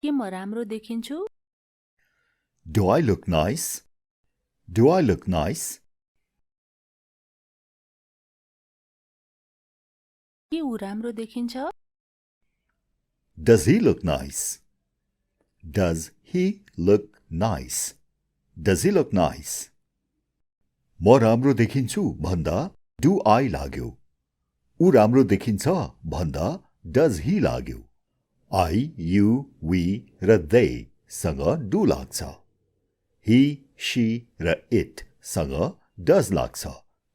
के म राम्रो देखिन्छु? Do I look nice? Do I look nice? के ऊ राम्रो देखिन्छ? Does he look nice? Does he look nice? Does he look nice? म राम्रो देखिन्छु भन्दा do I लाग्यो। ऊ राम्रो देखिन्छ भन्दा does he लाग्यो। I, you, we र they सँग do लाग्छ। He, she र it सँग does लाग्छ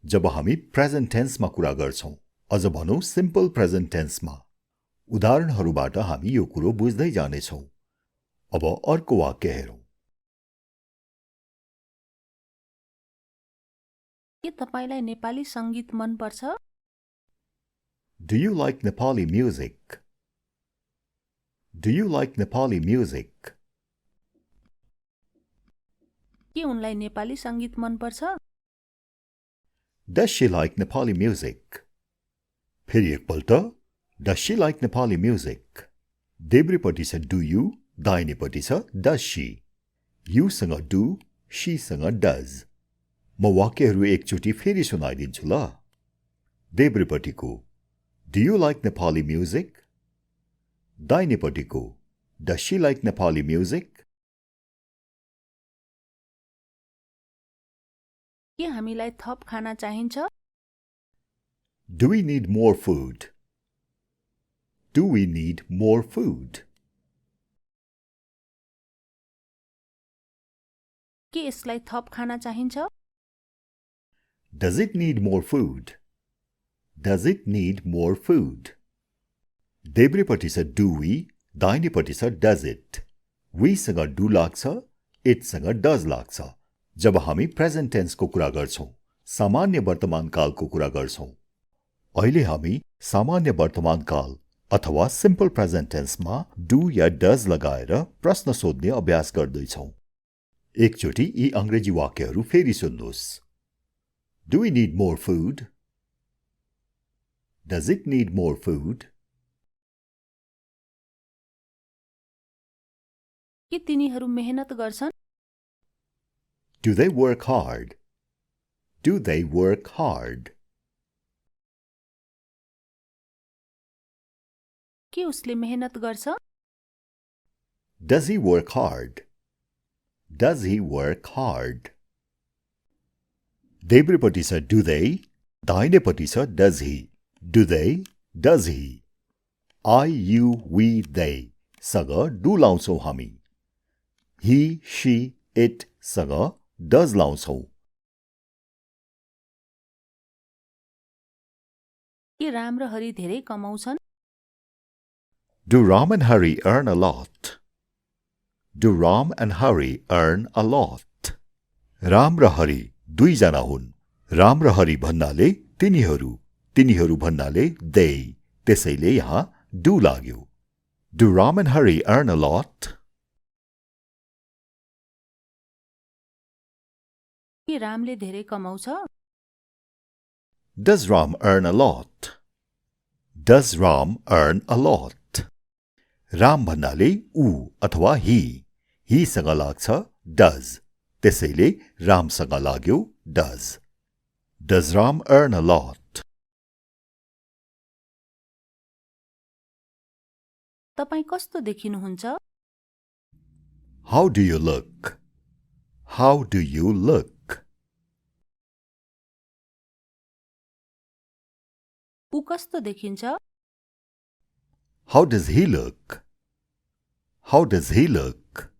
जब हामी प्रेजेन्ट टेन्समा कुरा गर्छौं। अझ भनौं सिम्पल प्रेजेन्ट टेन्समा। उदाहरणहरूबाट हामी यो कुरो बुझ्दै जानेछौं। अब अर्को वाक्य हेरौं। के तपाईलाई नेपाली संगीत मन पर्छ? Do you like Nepali music? Do you like Nepali music? के उनलाई नेपाली संगीत मन पर्छ? Does she like Nepali music? फेरि एकपल्ट Does she like Nepali music? देब्रेपट्टि छ do you, दाहिनेपट्टि छ does she. You सँग do, she सँग does. म वाक्यहरू एकचोटि फेरि सुनाइदिन्छु ल। देब्रेपट्टिको Do you like Nepali music? दाहिनेपट्टिको Does she like Nepali music? के हामीलाई थप खाना चाहिन्छ? Do we need more food? Do we need more food? के यसलाई थप खाना चाहिन्छ? Does it need more food? Does it need more food? देब्रेपट्टि छ do we, दाहिनेपट्टि छ does it. We सँग do लाग्छ, it सँग does लाग्छ। जब हामी प्रेजेन्ट टेन्सको कुरा गर्छौं, सामान्य वर्तमान कालको कुरा गर्छौं। अहिले हामी सामान्य वर्तमान काल अथवा सिम्पल प्रेजेन्ट टेन्समा do या does लगाएर प्रश्न सोध्ने अभ्यास गर्दैछौं। एकचोटि यी अंग्रेजी वाक्यहरू फेरि सुन्नुहोस्। Do we need more food? Does it need more food? के तिनीहरू मेहनत गर्छन्? Do they work hard? Do they work hard? के उसले मेहनत गर्छ? Does he work hard? Does he work hard? देब्रेपट्टि छ do they, दाहिनेपट्टि छ does he. Do they, does he. I, you, we, they सँग do लाउँछौं हामी। He, she, it सँग does लाउँछौं। के राम र हरि धेरै कमाउँछन्? Do Ram and Hari earn a lot? Do Ram and Hari earn a lot? Ram र हरि दुईजना हुन्। राम र हरि भन्नाले तिनीहरू, तिनीहरू भन्नाले they, त्यसैले यहाँ do लाग्यो। Do Ram and Hari earn a lot? के रामले धेरै कमाउँछ? Does Ram earn a lot? Does Ram earn a lot? Ram भन्नाले ऊ अथवा he सँग लाग्छ does, त्यसैले रामसँग लाग्यो does. Does Ram earn a lot? तपाई कस्तो देखिनुहुन्छ? How do you look? How do you look? ऊ कस्तो देखिन्छ? How does he look? How does he look?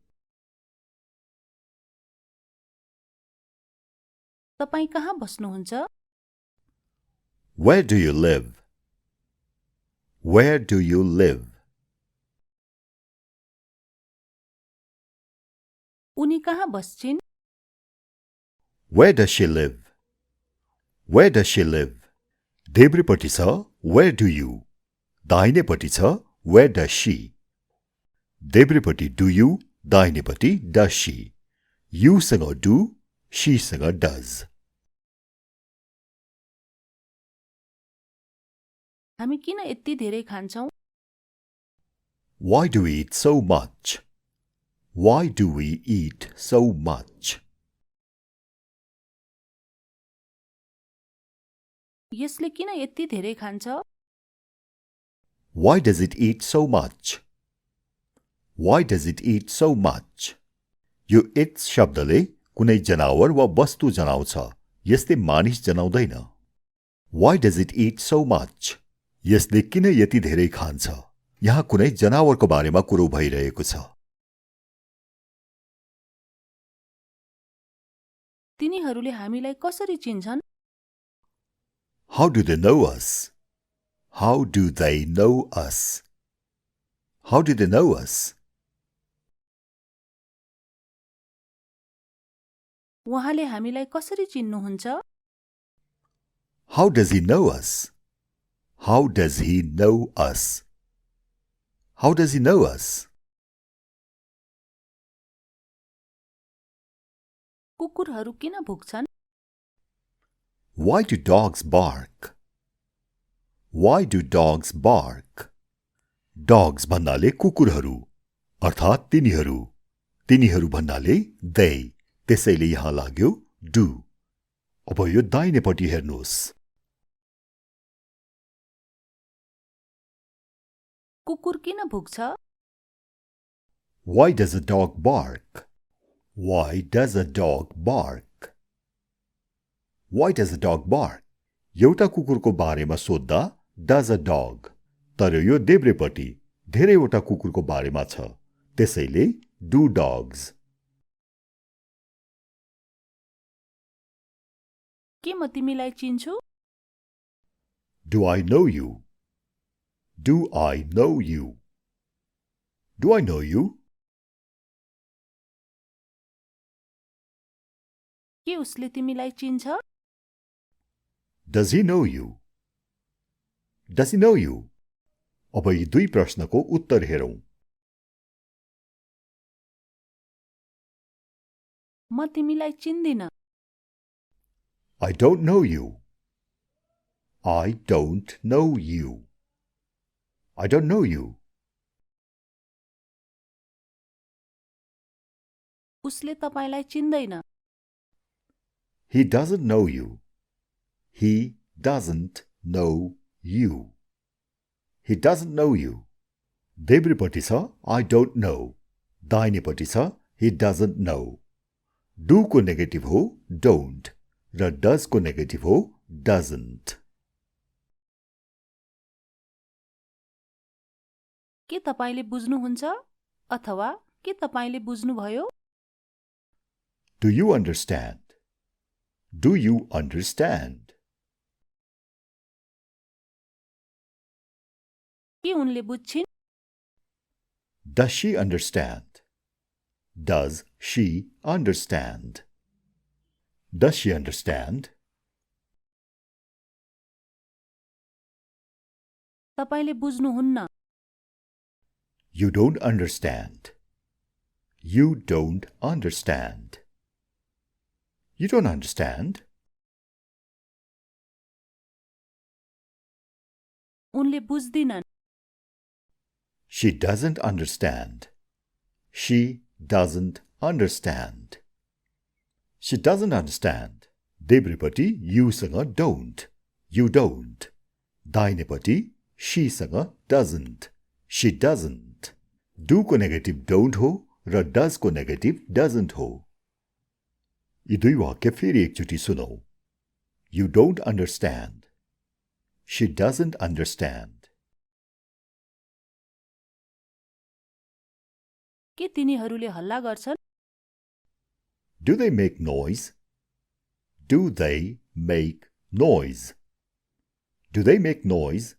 तपाई कहाँ बस्नुहुन्छ? Where do you live? Where do you live? उनी कहाँ बस्छिन्? Where does she live? Where does she live? देब्रेपट्टि छ where do you, दाहिनेपट्टि छ where does she. देब्रेपट्टि do you, दाहिनेपट्टि does she. You सँग do, she सँग does. हामी किन यति धेरै खान्छौं? Why do we eat so much? Why do we eat so much? यसले किन यति धेरै खान्छ? Why does it eat so much? Why does it eat so much? यो its शब्दले कुनै जनावर वा वस्तु जनाउँछ, यसले मानिस जनाउँदैन। Why does it eat so much? यसले किन यति धेरै खान्छ? यहाँ कुनै जनावरको बारेमा कुरो भइरहेको छ। तिनीहरूले हामीलाई कसरी चिन्छन्? How do they know us? How do they know us? How do they know us? उहाँले हामीलाई कसरी चिन्नुहुन्छ? How does he know us? How does he know us? How does he know us? कुकुरहरू किन भुक्छन्? Why do dogs bark? Why do dogs bark? Dogs भन्नाले कुकुरहरू, अर्थात् तिनीहरू। तिनीहरू भन्नाले they, त्यसैले यहाँ लाग्यो do। अब यो दाहिनेपट्टि हेर्नुहोस्। कुकुर किन भुक्छ? Why does a dog bark? Why does a dog bark? Why does a dog bark? एउटा कुकुरको बारेमा सोध्दा does a dog, तर यो देब्रेपट्टि धेरैवटा कुकुरको बारेमा छ, त्यसैले do dogs। के म तिमीलाई चिन्छु? Do I know you? Do I know you? Do I know you? के उसले तिमीलाई चिन्छ? Does he know you? Does he know you? अब यी दुई प्रश्नको उत्तर हेरौं। म तिमीलाई चिन्दिन। I don't know you. I don't know you. I don't know you. उसले तपाईलाई चिन्दैन। He doesn't know you. He doesn't know you. He doesn't know you. देब्रेपट्टि छ I don't know, दाहिनेपट्टि छ he doesn't know। do को negative हो don't र does को negative हो doesn't। के तपाईले बुझ्नुहुन्छ अथवा के तपाईले बुझ्नुभयो? Do you understand? Do you understand? के उनले बुझ्छिन्? Does she understand? Does she understand? Does she understand? तपाईले बुझ्नुहुन्न। You don't understand. You don't understand. You don't understand? उनले बुझ्दिनन्। She doesn't understand. She doesn't understand. She doesn't understand. देब्रेपट्टि you सँग don't. You don't. दाहिनेपट्टि she सँग doesn't. She doesn't. do को negative don't हो र does को negative doesn't हो। यी दुई वाक्य फेरि एकचोटि सुनौ। You don't understand. She doesn't understand. के तिनीहरूले हल्ला गर्छन्? Do they make noise? Do they make noise? Do they make noise?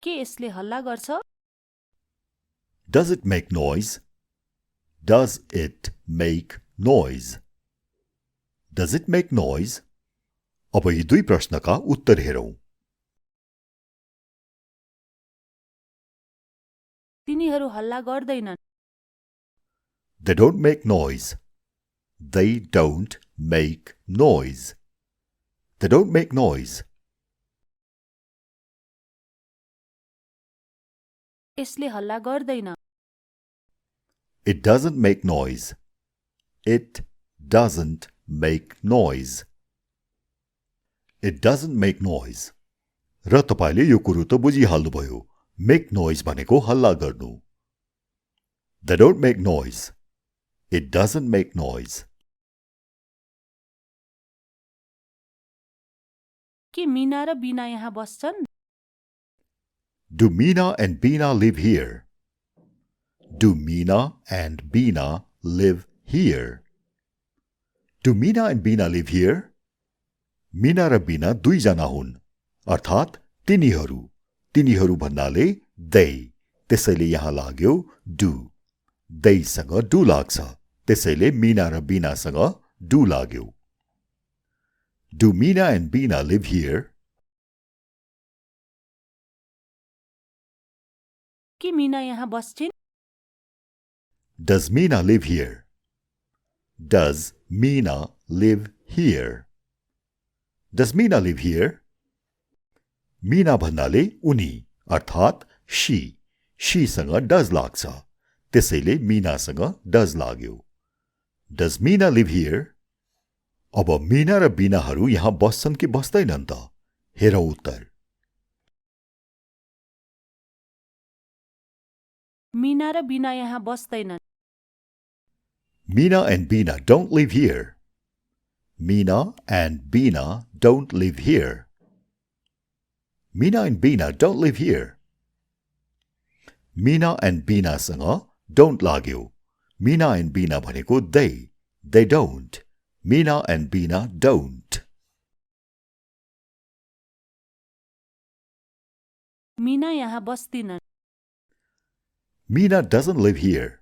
के यसले हल्ला गर्छ? Does it make noise? Does it make noise? Does it make noise? अब यी दुई प्रश्नका उत्तर हेरौं। तिनीहरू हल्ला गर्दैनन्। They don't make noise. They don't make noise. They don't make noise. यसले हल्ला गर्दैन। It doesn't make noise. It doesn't make noise. It doesn't make noise. र तपाईले यो कुरो त बुझिहाल्नुभयो। Make noise भनेको हल्ला गर्नु। They don't make noise. It doesn't make noise. के मीना र बीना यहाँ बस्छन्? Do Meena and Beena live here? Do Meena and Beena live here? Do Meena and Beena live here? Meena र Beena दुई जना हुन्, अर्थात् तिनीहरू। तिनीहरू भन्नाले they, त्यसैले यहाँ लाग्यो do। they सँग do लाग्छ, त्यसैले Meena र Beena सँग do लाग्यो। Do Meena and Beena live here? के मीना यहाँ बस्छिन्? Does Meena live here? Does Meena live here? Does Meena live here? Meena भन्नाले उनी, अर्थात् she। she सँग does लाग्छ, त्यसैले Meena सँग does लाग्यो। Does Meena live here? अब Meena र Beenaहरू यहाँ बस्छन् कि बस्दैनन् त? हेरौँ उत्तर। मीना र बीना यहाँ बस्दैनन्। Meena and Beena don't live here. Meena and Beena don't live here. Meena and Beena don't live here. Meena and Beena सँग don't लाग्यो। Meena and Beena भनेको they. They don't. Meena and Beena don't. Meena यहाँ बस्दिनन्। Meena doesn't live here.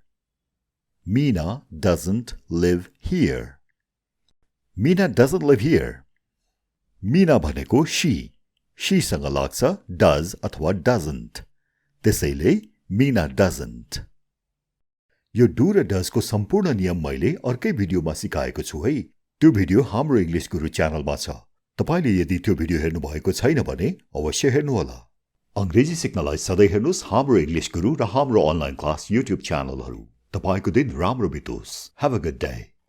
Meena doesn't live here. Meena doesn't live here. Meena भनेको she. she सँग लाग्छ does अथवा doesn't. त्यसैले Meena doesn't. यो do र does को सम्पूर्ण नियम मैले अर्कै भिडियोमा सिकाएको छु है। त्यो भिडियो हाम्रो इंग्लिश गुरु च्यानलमा छ। तपाईले यदि त्यो भिडियो हेर्नु भएको छैन भने अवश्य हेर्नुहोला। अंग्रेजी सिक्नलाई सधैँ हेर्नुस् हाम्रो इंग्लिश गुरु र हाम्रो अनलाइन क्लास युट्युब च्यानलहरू। तपाईको दिन राम्रो बितोस्। Have a good day.